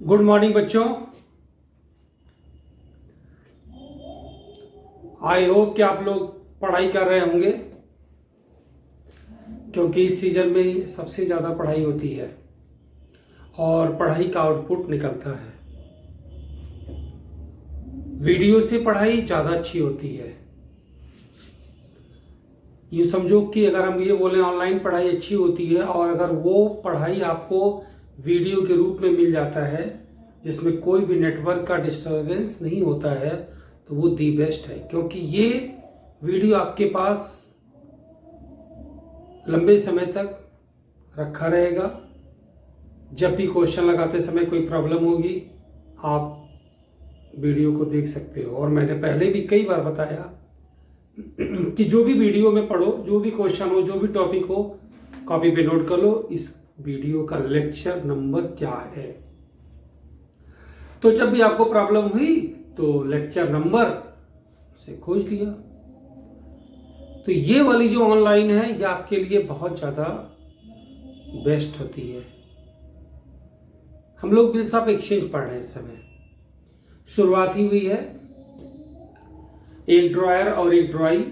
Good morning बच्चों। I hope कि आप लोग पढ़ाई कर रहे होंगे, क्योंकि इस सीजन में सबसे ज़्यादा पढ़ाई होती है और पढ़ाई का आउटपुट निकलता है। वीडियो से पढ़ाई ज़्यादा अच्छी होती है। ये समझो कि अगर हम ये बोलें ऑनलाइन पढ़ाई अच्छी होती है, और अगर वो पढ़ाई आपको वीडियो के रूप में मिल जाता है जिसमें कोई भी नेटवर्क का डिस्टरबेंस नहीं होता है, तो वो दी बेस्ट है। क्योंकि ये वीडियो आपके पास लंबे समय तक रखा रहेगा। जब भी क्वेश्चन लगाते समय कोई प्रॉब्लम होगी, आप वीडियो को देख सकते हो। और मैंने पहले भी कई बार बताया कि जो भी वीडियो में पढ़ो, जो भी क्वेश्चन हो, जो भी टॉपिक हो, कॉपी पे नोट कर लो इस वीडियो का लेक्चर नंबर क्या है। तो जब भी आपको प्रॉब्लम हुई तो लेक्चर नंबर से खोज लिया। तो ये वाली जो ऑनलाइन है, ये आपके लिए बहुत ज़्यादा बेस्ट होती है। हम लोग बिल्स ऑफ एक्सचेंज पढ़ रहे हैं इस समय। शुरुआत ही हुई है, एक ड्रॉयर और एक ड्रॉई,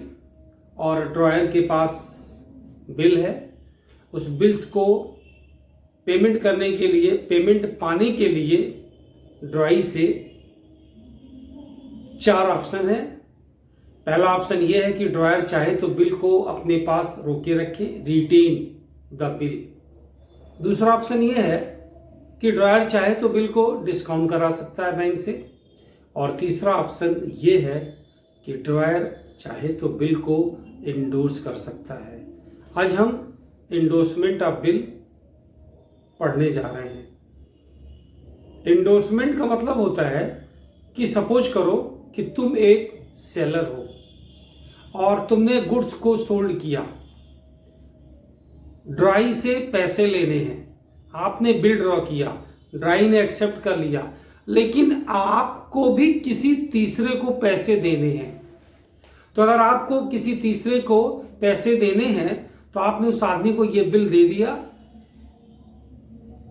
और ड्रॉयर के पास बिल है। उस बिल्स को पेमेंट करने के लिए, पेमेंट पाने के लिए ड्रॉई से 4 ऑप्शन है। पहला ऑप्शन यह है कि ड्रॉयर चाहे तो बिल को अपने पास रोके रखे, रिटेन द बिल। दूसरा ऑप्शन यह है कि ड्रॉयर चाहे तो बिल को डिस्काउंट करा सकता है बैंक से। और तीसरा ऑप्शन यह है कि ड्रॉयर चाहे तो बिल को इंडोर्स कर सकता है। आज हम इंडोर्समेंट ऑफ बिल पढ़ने जा रहे हैं। इंडोर्समेंट का मतलब होता है कि सपोज करो कि तुम एक सेलर हो और तुमने गुड्स को सोल्ड किया, ड्राई से पैसे लेने हैं, आपने बिल ड्रॉ किया, ड्राई ने एक्सेप्ट कर लिया, लेकिन आपको भी किसी तीसरे को पैसे देने हैं। तो अगर आपको किसी तीसरे को पैसे देने हैं तो आपने उस आदमी को यह बिल दे दिया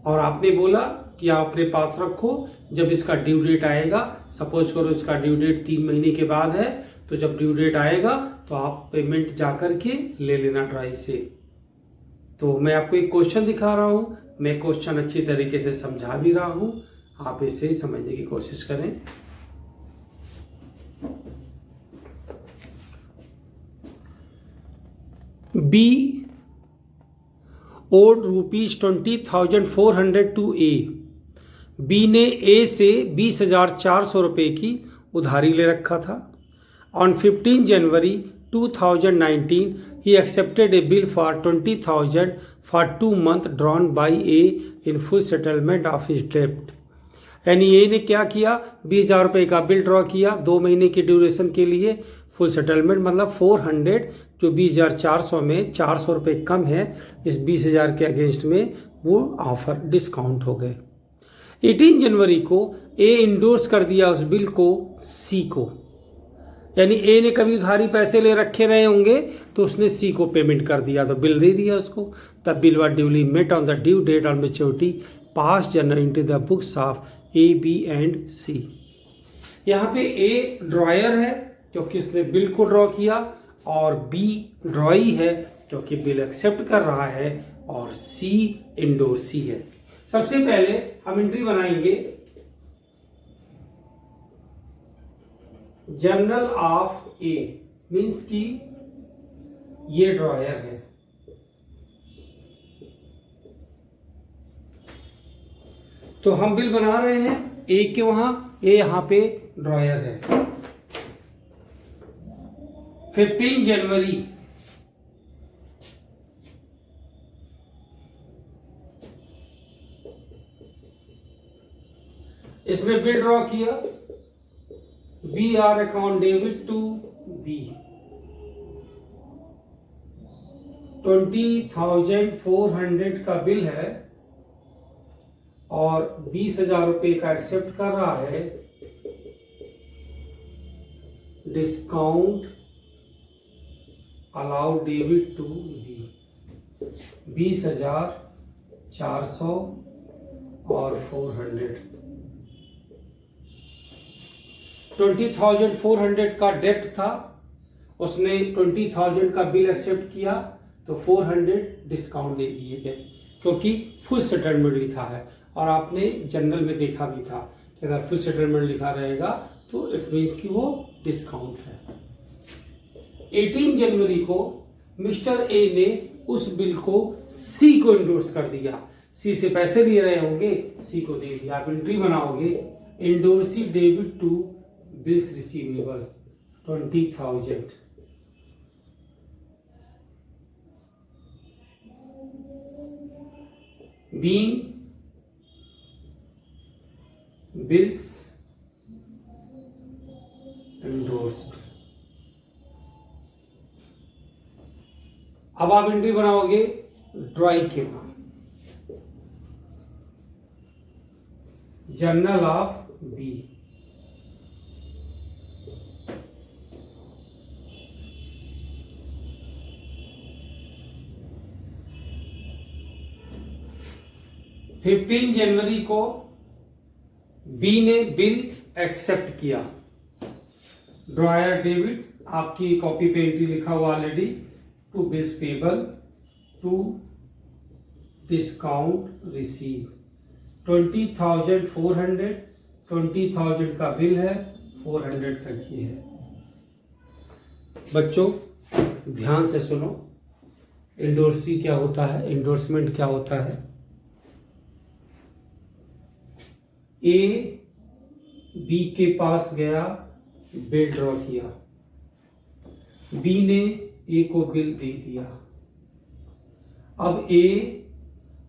और आपने बोला कि आप अपने पास रखो, जब इसका ड्यू डेट आएगा, सपोज करो इसका ड्यू डेट 3 महीने के बाद है, तो जब ड्यू डेट आएगा तो आप पेमेंट जाकर के ले लेना ड्राई से। तो मैं आपको एक क्वेश्चन दिखा रहा हूं, मैं क्वेश्चन अच्छी तरीके से समझा भी रहा हूं, आप इसे ही समझने की कोशिश करें। B owed ₹20,400 to A. B ने ए से 20,400 रुपये की उधारी ले रखा था। On 15 January 2019 he accepted A bill for 20,000 for 2 months drawn by A in full settlement of his डेब्ट। यानी ए ने क्या किया, 20,000 रुपये का बिल ड्रॉ किया 2 महीने की ड्यूरेशन के लिए, फुल सेटलमेंट मतलब 400, जो 20,400 में 400 रुपये कम है, इस 20,000 के अगेंस्ट में वो ऑफर डिस्काउंट हो गए। 18 जनवरी को ए इंडोर्स कर दिया उस बिल को सी को। यानी ए ने कभी उधारी पैसे ले रखे रहे होंगे तो उसने सी को पेमेंट कर दिया, तो बिल दे दिया उसको। The bill was duly met on the due date on maturity pass journal into the books of A B and C. यहाँ पे ए ड्रॉयर है क्योंकि उसने बिल को ड्रॉ किया, और बी ड्रॉई है क्योंकि बिल एक्सेप्ट कर रहा है, और सी इंडोर्सी है। सबसे पहले हम एंट्री बनाएंगे जर्नल ऑफ ए, मीन्स कि ये ड्रॉयर है। तो हम बिल बना रहे हैं ए के वहां, ए यहां पे ड्रॉयर है। 15 जनवरी इसमें बिल ड्रॉ किया, B R account debit to B 20,400 का बिल है और 20,000 रुपये का एक्सेप्ट कर रहा है, discount allow debit to B 20,400 और 400। 20,400 का डेप्ट था, उसने 20,000 का बिल एक्सेप्ट किया तो 400 डिस्काउंट दे दिए गए, क्योंकि फुल सेटलमेंट लिखा है। और आपने जनरल में देखा भी था कि अगर फुल सेटलमेंट लिखा रहेगा तो इट मीन्स कि वो डिस्काउंट है। 18 जनवरी को मिस्टर ए ने उस बिल को सी को इंडोर्स कर दिया। सी से पैसे लिए रहे होंगे, सी को दे दिया। आप एंट्री बनाओगे, endorsee debit to bills receivable 20,000। being bills endorsed। अब आप एंट्री बनाओगे ड्राई के वहां, जर्नल ऑफ बी। फिफ्टीन जनवरी को बी ने बिल एक्सेप्ट किया। ड्रॉयर डेबिट, आपकी कॉपी पे एंट्री लिखा हुआ already, to bills payable to discount receive 20,400। 20,000 का बिल है, 400 का ये है। बच्चों ध्यान से सुनो, इंडोर्सी क्या होता है, इंडोर्समेंट क्या होता है। ए बी के पास गया, बिल ड्रॉ किया, बी ने ए को बिल दे दिया। अब ए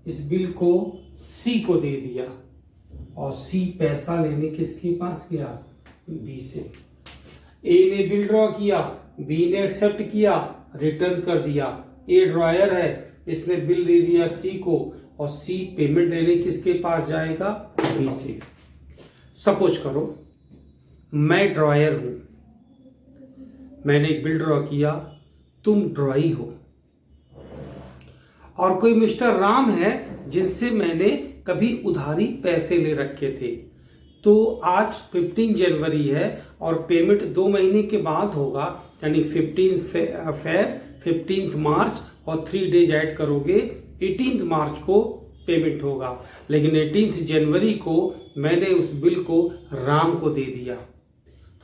इस बिल को सी को दे दिया और सी पैसा लेने किसके पास गया, बी से। ए ने बिल ड्रॉ किया, बी ने एक्सेप्ट किया, रिटर्न कर दिया। ए ड्रॉयर है, इसने बिल दे दिया सी को और सी पेमेंट लेने किसके पास जाएगा, बी से। सपोज करो मैं ड्रॉयर हूं, मैंने एक बिल ड्रॉ किया, तुम ड्रॉई हो, और कोई मिस्टर राम है जिनसे मैंने कभी उधारी पैसे ले रखे थे। तो आज 15 जनवरी है और पेमेंट 2 महीने के बाद होगा, यानी 15 मार्च और 3 डेज ऐड करोगे, 18 मार्च को पेमेंट होगा। लेकिन 18 जनवरी को मैंने उस बिल को राम को दे दिया,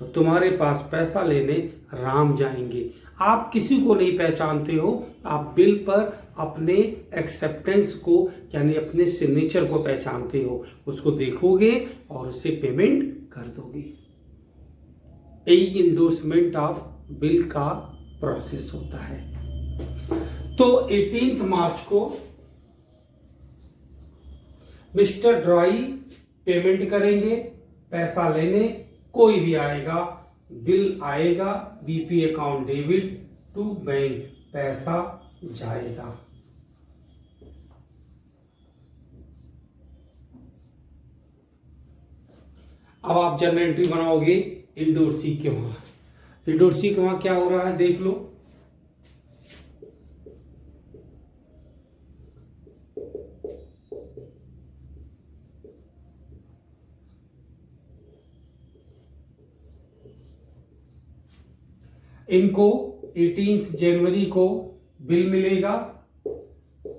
तो तुम्हारे पास पैसा लेने राम जाएंगे। आप किसी को नहीं पहचानते हो, आप बिल पर अपने एक्सेप्टेंस को यानी अपने सिग्नेचर को पहचानते हो, उसको देखोगे और उसे पेमेंट कर दोगे। यही इंडोर्समेंट ऑफ बिल का प्रोसेस होता है। तो 18 मार्च को मिस्टर ड्रॉई पेमेंट करेंगे, पैसा लेने कोई भी आएगा, बिल आएगा, BP account debit to bank, पैसा जाएगा। अब आप जर्नल एंट्री बनाओगे इंडोर्सी के वहां। इंडोर्सी के वहां क्या हो रहा है देख लो। इनको 18 जनवरी को बिल मिलेगा,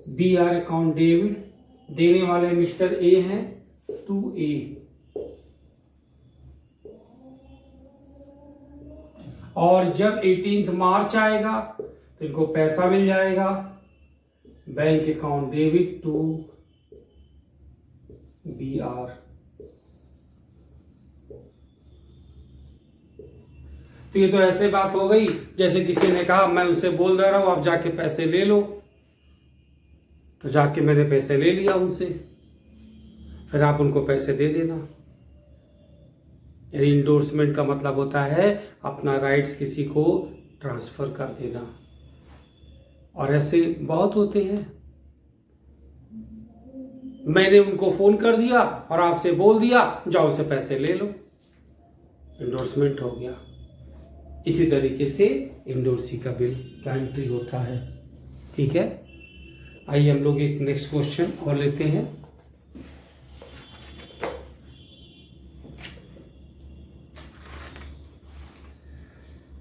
बीआर अकाउंट डेबिट, देने वाले मिस्टर ए हैं टू ए। और जब 18 मार्च आएगा तो इनको पैसा मिल जाएगा, bank account debit to BR. तो ये तो ऐसे बात हो गई जैसे किसी ने कहा मैं उनसे बोल दे रहा हूं आप जाके पैसे ले लो, तो जाके मैंने पैसे ले लिया उनसे, फिर आप उनको पैसे दे देना। यानी इंडोर्समेंट का मतलब होता है अपना राइट्स किसी को ट्रांसफर कर देना, और ऐसे बहुत होते हैं। मैंने उनको फोन कर दिया और आपसे बोल दिया जाओ उनसे पैसे ले लो, इंडोर्समेंट हो गया। इसी तरीके से इंडोर्सी का बिल का एंट्री होता है। ठीक है, आइए हम लोग एक नेक्स्ट क्वेश्चन और लेते हैं।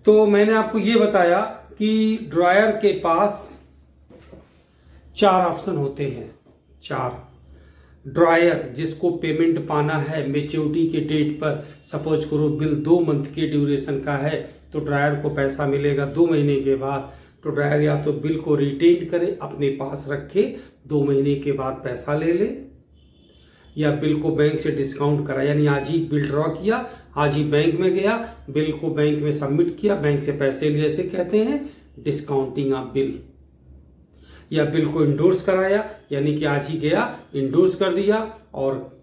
तो मैंने आपको ये बताया कि ड्रायर के पास 4 ऑप्शन होते हैं। 4 ड्रायर जिसको पेमेंट पाना है मेच्योरिटी के डेट पर, सपोज करो बिल 2 मंथ के ड्यूरेशन का है तो ड्रायर को पैसा मिलेगा 2 महीने के बाद। तो ड्रायर या तो बिल को रिटेन करे, अपने पास रखे, 2 महीने के बाद पैसा ले ले, या बिल को बैंक से डिस्काउंट करा, यानी आज ही बिल ड्रॉ किया, आज ही बैंक में गया, बिल को बैंक में सबमिट किया, बैंक से पैसे लिए, ऐसे कहते हैं डिस्काउंटिंग ऑफ बिल। या बिल को इंडोर्स कराया, यानी कि आज ही गया, इंडोर्स कर दिया और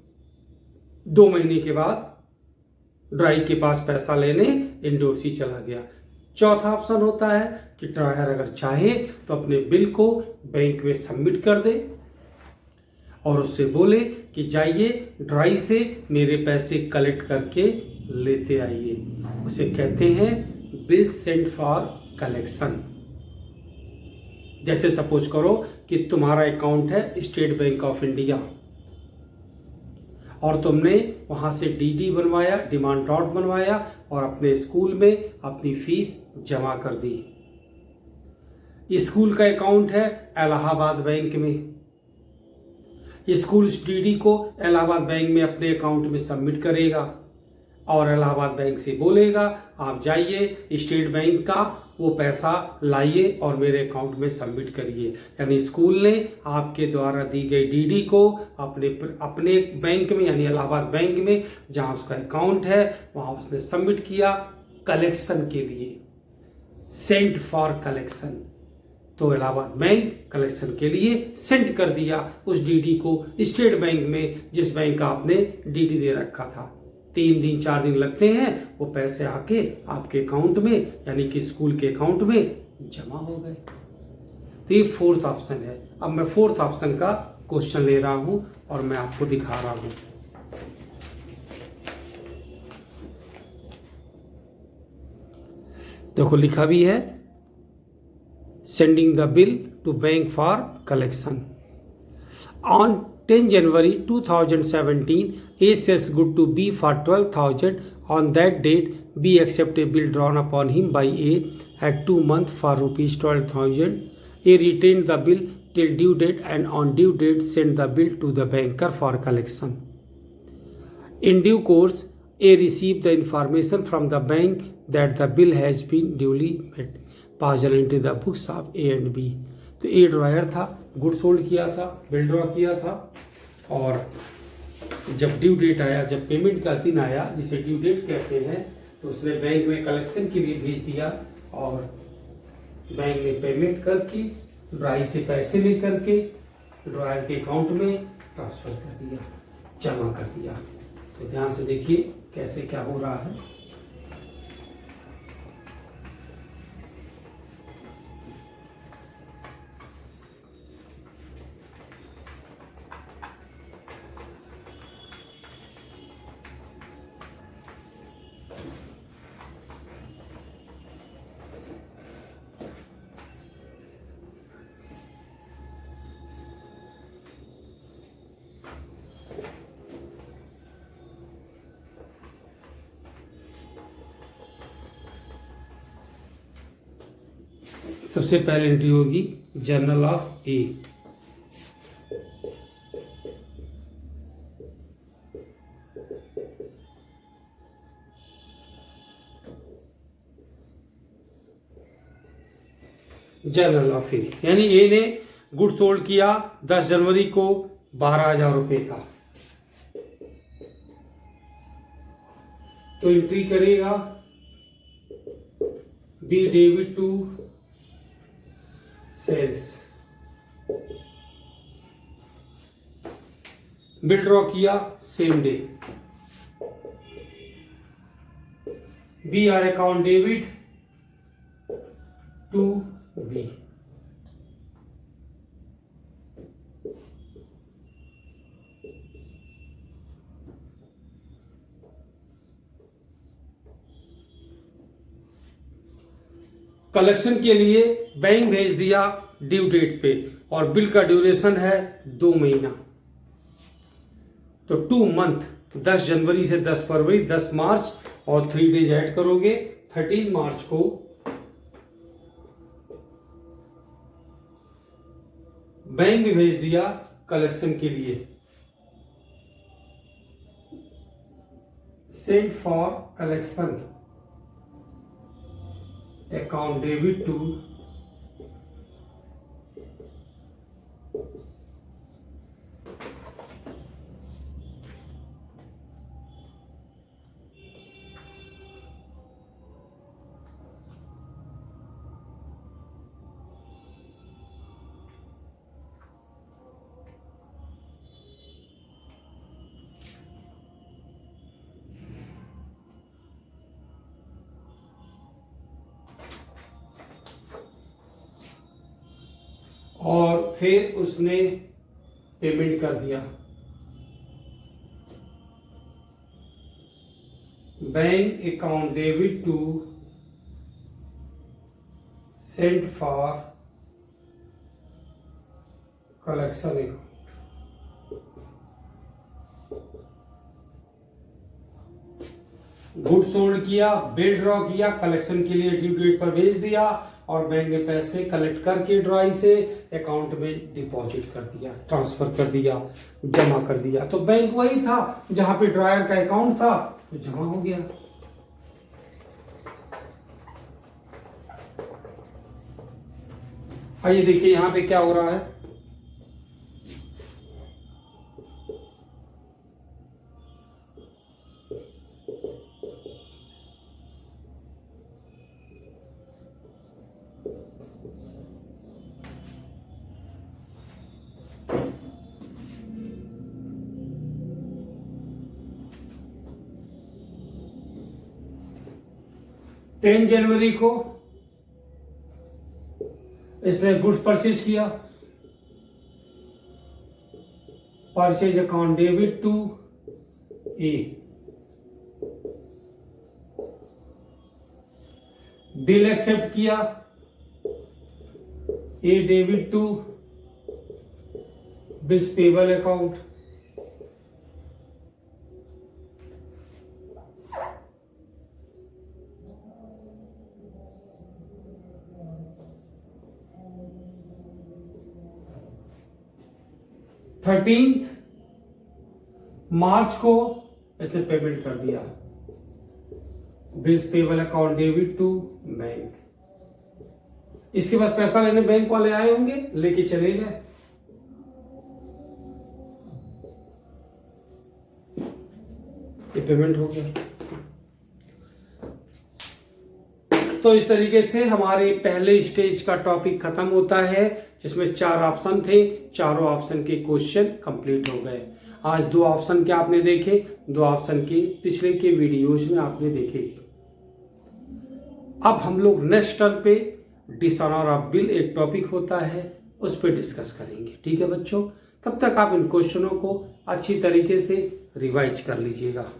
2 महीने के बाद ड्राई के पास पैसा लेने इंडोर्स ही चला गया। चौथा ऑप्शन होता है कि ड्रायर अगर चाहे तो अपने बिल को बैंक में सबमिट कर दे और उससे बोले कि जाइए ड्राई से मेरे पैसे कलेक्ट करके लेते आइए। उसे कहते हैं बिल सेंट फॉर कलेक्शन। जैसे सपोज करो कि तुम्हारा अकाउंट है स्टेट बैंक ऑफ इंडिया और तुमने वहां से डीडी बनवाया, डिमांड ड्राफ्ट बनवाया और अपने स्कूल में अपनी फीस जमा कर दी। स्कूल का अकाउंट है इलाहाबाद बैंक में, स्कूल इस डीडी को इलाहाबाद बैंक में अपने अकाउंट में सबमिट करेगा और इलाहाबाद बैंक से बोलेगा आप जाइए स्टेट बैंक का वो पैसा लाइए और मेरे अकाउंट में सबमिट करिए। यानी स्कूल ने आपके द्वारा दी गई डीडी को अपने बैंक में, यानी इलाहाबाद बैंक में जहां उसका अकाउंट है वहां उसने सबमिट किया कलेक्शन के लिए, सेंट फॉर कलेक्शन। तो इलाहाबाद बैंक कलेक्शन के लिए सेंड कर दिया उस डीडी को स्टेट बैंक में जिस बैंक का आपने डीडी दे रखा था। 3 दिन 4 दिन लगते हैं, वो पैसे आके आपके अकाउंट में यानी कि स्कूल के अकाउंट में जमा हो गए। तो ये 4th ऑप्शन है। अब मैं 4th ऑप्शन का क्वेश्चन ले रहा हूं और मैं आपको दिखा रहा हूं। देखो लिखा भी है sending the bill to bank for collection. On 10 January 2017, A sells good to B for 12,000. On that date, B accepts a bill drawn upon him by A at 2 months for rupees 12,000. A retained the bill till due date and on due date sent the bill to the banker for collection. In due course, A received the information from the bank that the bill has been duly met. Pass into the books of A and B. तो ए dryer था, good sold किया था, bill draw किया था और जब due date आया, जब पेमेंट का दिन आया जिसे ड्यू डेट कहते हैं, तो उसने बैंक में कलेक्शन के लिए भेज दिया और बैंक में पेमेंट करके ड्राई से पैसे लेकर के ड्रायर के अकाउंट में ट्रांसफर कर दिया, जमा कर दिया। तो ध्यान से देखिए कैसे क्या हो रहा है। सबसे पहले एंट्री होगी journal of A. Journal of A यानी ए ने गुड सोल्ड किया 10 जनवरी को 12,000 रुपए का, तो एंट्री करेगा B debit to sales. Bill draw किया same day, B R account debit to B. Collection के लिए बैंक भेज दिया ड्यू डेट पे और बिल का ड्यूरेशन है 2 महीना, तो 2 मंथ 10 जनवरी से 10 फरवरी 10 मार्च और 3 डेज ऐड करोगे 13 मार्च को बैंक में भेज दिया कलेक्शन के लिए, send for collection, account debit to और फिर उसने पेमेंट कर दिया। Bank account debit to send for collection account. Goods sold किया, बिल ड्रॉ किया, कलेक्शन के लिए ड्यू डेट पर भेज दिया और बैंक ने पैसे कलेक्ट करके ड्रॉई से अकाउंट में डिपॉजिट कर दिया, ट्रांसफर कर दिया, जमा कर दिया। तो बैंक वही था जहां पे ड्रॉयर का अकाउंट था, तो जमा हो गया। आइए देखिए यहां पे क्या हो रहा है। टेन जनवरी को इसने गुड्स परचेज किया, purchase account debit to A, bill accept किया, A debit to bills payable account, thirteenth March को इसने पेमेंट कर दिया, bills payable account debit to bank. इसके बाद पैसा लेने बैंक वाले आए होंगे, लेके चले गए। ये पेमेंट हो गया। तो इस तरीके से हमारे पहले स्टेज का टॉपिक खत्म होता है, जिसमें 4 ऑप्शन थे, चारों ऑप्शन के क्वेश्चन कंप्लीट हो गए। आज 2 ऑप्शन के आपने देखे, 2 ऑप्शन के पिछले के वीडियोज में आपने देखे। अब हम लोग नेक्स्ट टर्न पे डिसऑनर ऑफ बिल एक टॉपिक होता है, उस पर डिस्कस करेंगे। ठीक है बच्चों, तब तक आप इन क्वेश्चनों को अच्छी तरीके से रिवाइज कर लीजिएगा।